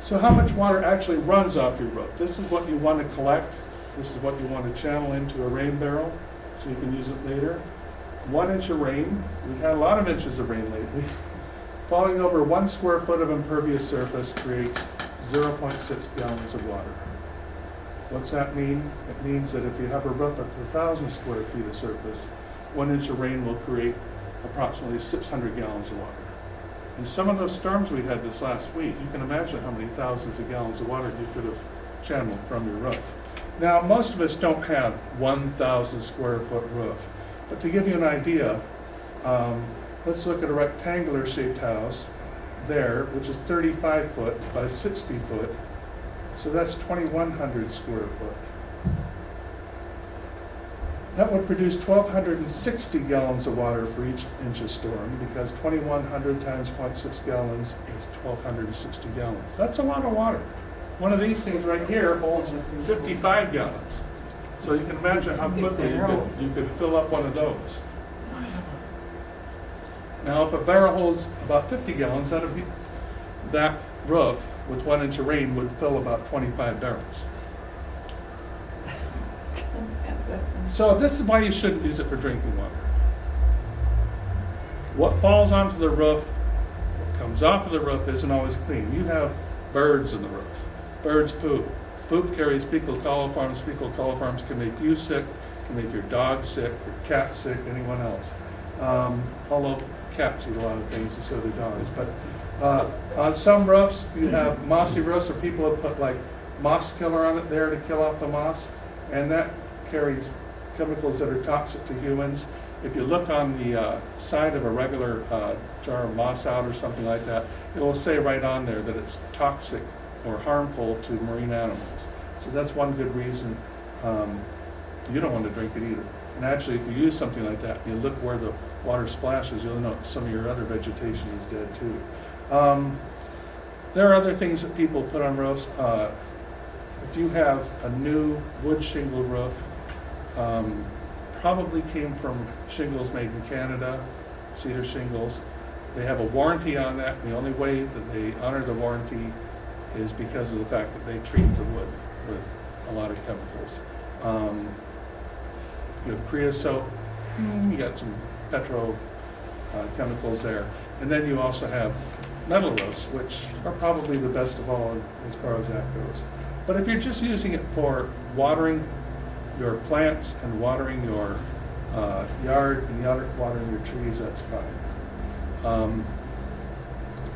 So how much water actually runs off your roof? This is what you want to collect. This is what you want to channel into a rain barrel so you can use it later. 1 inch of rain. We've had a lot of inches of rain lately. Falling over 1 square foot of impervious surface creates 0.6 gallons of water. What's that mean? It means that if you have a roof of 1,000 square feet of surface, 1 inch of rain will create approximately 600 gallons of water. And some of those storms we had this last week, you can imagine how many thousands of gallons of water you could have channeled from your roof. Now, most of us don't have 1,000 square foot roof, but to give you an idea, let's look at a rectangular shaped house there, which is 35 foot by 60 foot. So that's 2,100 square foot. That would produce 1,260 gallons of water for each inch of storm, because 2,100 times 0.6 gallons is 1,260 gallons. That's a lot of water. One of these things right here holds 55 gallons. So you can imagine how quickly you could fill up one of those. Now, if a barrel holds about 50 gallons, that roof with 1 inch of rain would fill about 25 barrels. So this is why you shouldn't use it for drinking water. What falls onto the roof, what comes off of the roof isn't always clean. You have birds in the roof. Birds poop. Poop carries fecal coliforms. Fecal coliforms can make you sick, can make your dog sick, your cat sick, anyone else. Although cats eat a lot of things, and so do dogs. But on some roofs, you have mossy roofs, or people have put like moss killer on it there to kill off the moss, and that carries chemicals that are toxic to humans. If you look on the side of a regular jar of moss out or something like that, it will say right on there that it's toxic or harmful to marine animals. So that's one good reason you don't want to drink it either. And actually, if you use something like that, and you look where the water splashes, you'll know some of your other vegetation is dead too. There are other things that people put on roofs. If you have a new wood shingle roof, probably came from shingles made in Canada, cedar shingles. They have a warranty on that, and the only way that they honor the warranty is because of the fact that they treat the wood with a lot of chemicals. You have creosote, you got some petro chemicals there, and then you also have metal roofs, which are probably the best of all as far as that goes. But if you're just using it for watering your plants and watering your yard and watering your trees, that's fine.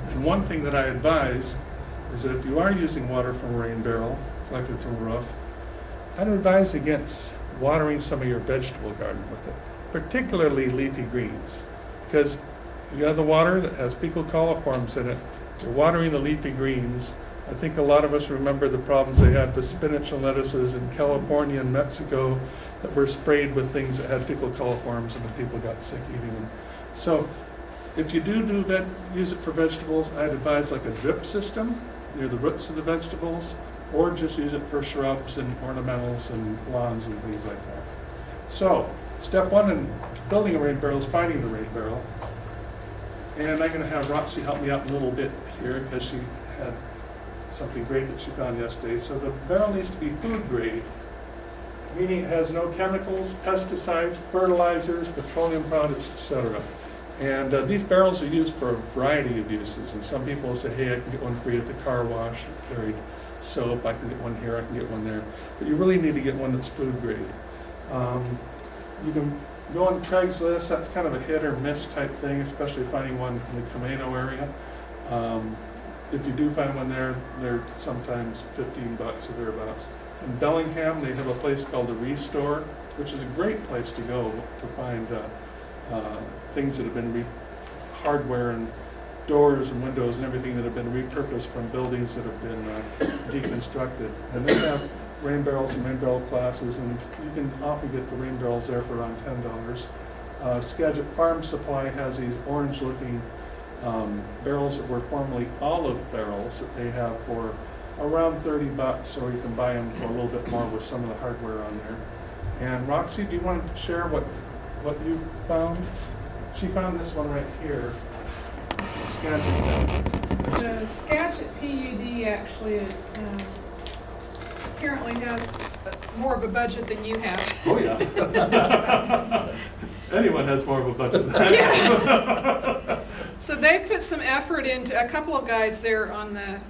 And one thing that I advise is that if you are using water from a rain barrel collected from a roof, I'd advise against watering some of your vegetable garden with it, particularly leafy greens, because if you have the water that has fecal coliforms in it, you're watering the leafy greens. I think a lot of us remember the problems they had with spinach and lettuces in California and Mexico that were sprayed with things that had fecal coliforms, and the people got sick eating them. So if you use it for vegetables, I'd advise like a drip system near the roots of the vegetables, or just use it for shrubs and ornamentals and lawns and things like that. So step one in building a rain barrel is finding the rain barrel. And I'm going to have Roxy help me out a little bit here, because she had something great that she found yesterday. So the barrel needs to be food grade, meaning it has no chemicals, pesticides, fertilizers, petroleum products, etc. And these barrels are used for a variety of uses. And some people will say, hey, I can get one free at the car wash. It carried soap. I can get one here. I can get one there. But you really need to get one that's food grade. You can go on Craigslist. That's kind of a hit or miss type thing, especially finding one in the Camino area. If you do find one there, they're sometimes $15 or thereabouts. In Bellingham, they have a place called the Restore, which is a great place to go to find things that have been hardware and doors and windows and everything that have been repurposed from buildings that have been deconstructed. And they have rain barrels and rain barrel classes, and you can often get the rain barrels there for around $10. Skagit Farm Supply has these orange-looking barrels that were formerly olive barrels that they have for around $30, or you can buy them for a little bit more with some of the hardware on there. And Roxy, do you want to share what you found? She found this one right here. Skagit. The Skagit PUD he actually is, apparently has more of a budget than you have. Oh, yeah. Anyone has more of a budget than I Yeah. So they put some effort into, a couple of guys there on their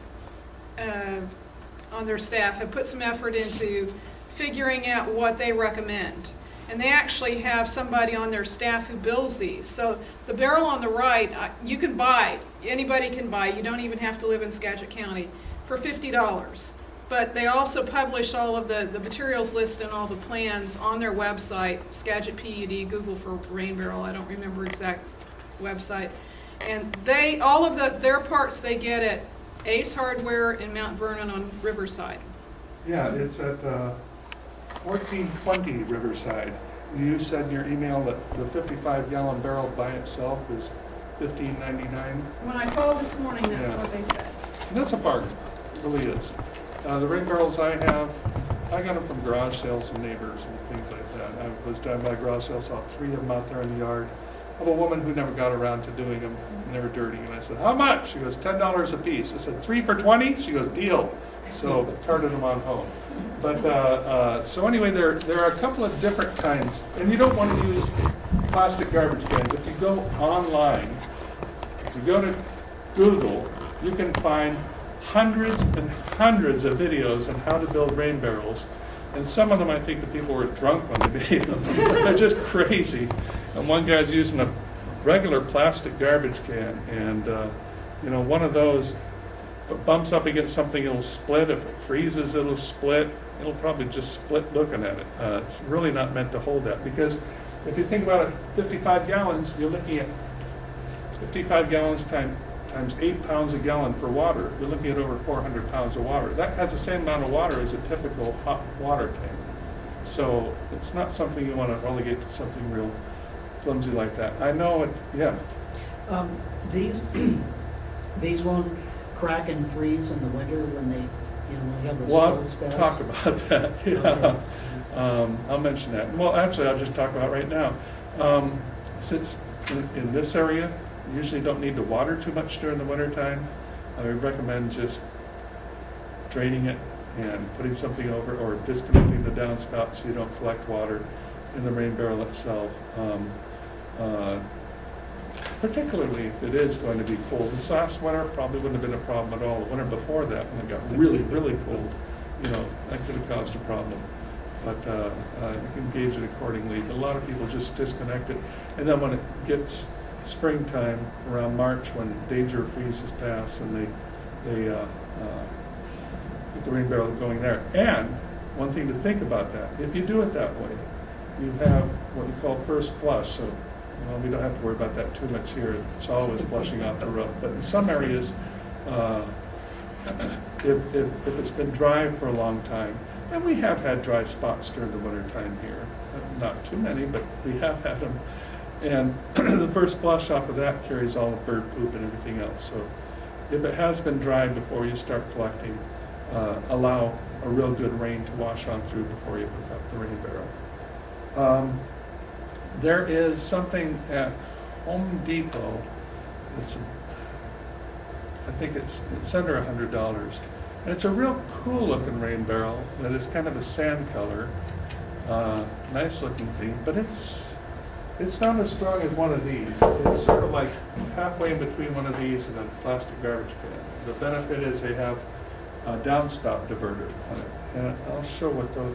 staff have put some effort into figuring out what they recommend. And they actually have somebody on their staff who builds these. So the barrel on the right, you can buy, anybody can buy, you don't even have to live in Skagit County, for $50. But they also publish all of the materials list and all the plans on their website, Skagit PUD, Google for rain barrel, I don't remember exact website. And they, all of their parts they get at Ace Hardware in Mount Vernon on Riverside. Yeah, it's at 1420 Riverside. You said in your email that the 55-gallon barrel by itself is $15.99. When I called this morning, that's Yeah. what they said. And that's a bargain, it really is. The rain barrels I have, I got them from garage sales and neighbors and things like that. I was driving by a garage sale, saw 3 of them out there in the yard of a woman who never got around to doing them, and they were dirty. And I said, how much? She goes, $10 a piece. I said, 3 for 20? She goes, deal. So carted them on home. But so anyway, there are a couple of different kinds, and you don't want to use plastic garbage cans. If you go online, if you go to Google, you can find hundreds and hundreds of videos on how to build rain barrels. And some of them, I think the people were drunk when they made them. They're just crazy. And one guy's using a regular plastic garbage can, and you know, one of those, if it bumps up against something, it'll split. If it freezes, it'll split. It'll probably just split looking at it. It's really not meant to hold that, because if you think about it, 55 gallons, you're looking at 55 gallons times 8 pounds a gallon for water. You're looking at over 400 pounds of water. That has the same amount of water as a typical hot water tank. So it's not something you want to relegate to something real flimsy like that. I know it, yeah. These these won't crack and freeze in the winter when they, you know, when we have those Well, cold spells? talk about that, yeah. I'll mention that. Well, actually, I'll just talk about it right now. Since in this area, you usually don't need to water too much during the winter time, I would recommend just draining it and putting something over, or disconnecting the downspout so you don't collect water in the rain barrel itself. Particularly if it is going to be cold. This last winter probably wouldn't have been a problem at all. The winter before that, when it got really, really cold, you know, that could have caused a problem. But you can gauge it accordingly. But a lot of people just disconnect it. And then when it gets springtime, around March, when danger freezes past, and they get the rain barrel going there. And one thing to think about that, if you do it that way, you have what you call first flush. So, well, we don't have to worry about that too much here. It's always flushing out the roof. But in some areas, if it's been dry for a long time, and we have had dry spots during the winter time here, not too many, but we have had them. And the first flush off of that carries all the bird poop and everything else. So if it has been dry before you start collecting, allow a real good rain to wash on through before you hook up the rain barrel. There is something at Home Depot. I think it's under $100, and it's a real cool looking rain barrel that is kind of a sand color, nice looking thing. But it's not as strong as one of these. It's sort of like halfway in between one of these and a plastic garbage can. The benefit is they have a downspout diverter on it, and I'll show what those.